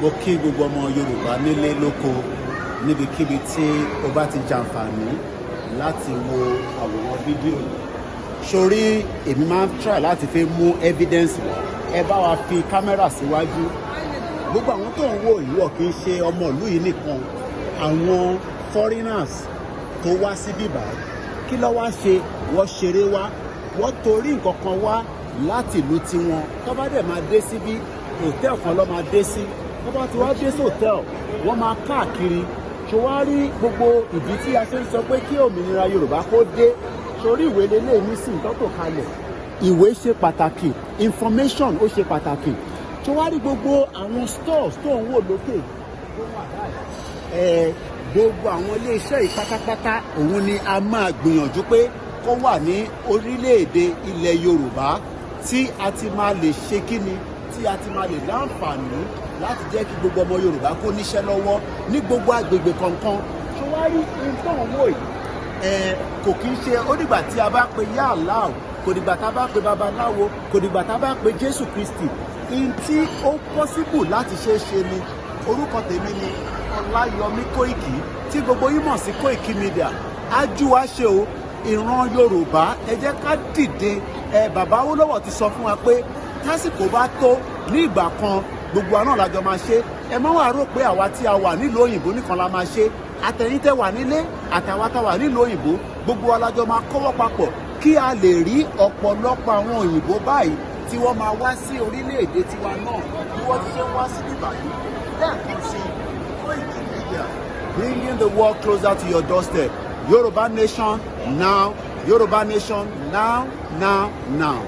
mo kí gbogbo ọmọ Yorùbá nílé lóko níbikíbi tí o bá ti jàǹfààní láti wo àwòrán fídíò. Sórí èmi máa ń try láti fi mú evidence wá, ẹ bá wa fi kámẹ́rà síwájú. Gbogbo àwọn tó ń wò yìí wọ̀ kì í ṣe ọmọ ìlú yìí nìkan, àwọn foreigners tó wá sí bíbá kí ló wá ṣe? Wọ́n ṣeré wá, wọ́n torí nǹkan kan wá láti ìlú tiwọn. Tó bá dẹ̀ máa dé síbí, hòtẹ́ẹ̀lì kan ló máa dé sí. Tó bá ti wá dé sí hòtẹ́ẹ̀lì, wọ́n máa káàkiri. Ṣé wá rí gbogbo ìdí tí a ṣe ń sọ pé kí òmìnira Yorùbá kó dé? Sórí ìwé lélẹ̀ nísìnyí tó tò kalẹ̀. Ìwé ṣe pàtàkì, information ó ṣe pàtàkì. Ṣé wá rí gbogbo àwọn stores tó ń wò lókè? Gbogbo àwọn iléeṣẹ́ yìí pátápátá òun ni a máa gbìyànjú pé kó wà ní orílẹ̀-èdè ilẹ̀ Yorùbá tí a ti máa lè ṣe kíni, tí a ti máa lè láǹfààní láti jẹ́ kí gbogbo ọmọ Yorùbá kó níṣẹ́ lọ́wọ́ ní gbogbo agbègbè kọ̀ọ̀kan. Ṣé wá rí nǹkan owó yìí? Kò kí ń ṣe ó dìgbà tí a bá pe yá Allah, kò dìgbà tá a bá pe babaláwo, kò dìgbà tá a bá pe Jésù Kristi. In tí ó possible láti ṣe é ṣe ni. Orúkọ tèmi ni Ọláyọmí Koiki tí gbogbo yín mọ̀ sí Koiki Media. Ájú wa ṣe o, ìran Yorùbá ẹ jẹ́ ká dìde. Bàbá Awólọ́wọ̀ ti sọ fún wa pé tásìkò bá tó ní ìgbà kan gbogbo àná làjọ máa ṣe. Ẹ má wá rò pé àwa tí a wà nílùú òyìnbó nìkan la máa ṣe. Àtẹ̀yin tẹ́ wà nílé àtàwa tá wà nílùú òyìnbó, gbogbo wa lájọ máa kọ́wọ́ papọ̀ kí a lè rí ọ̀pọ̀lọpọ̀ àwọn òyìnbó báyìí tí wọ́n máa wá sí orílẹ̀-èdè tiwa náà bí wọ́n ti ṣe ń wá sí nígbà yìí. Lẹ́ẹ̀kan sí Koiki Media, bringing the world closer to your doorstep. Yoruba nation now, Yoruba nation now, now, now.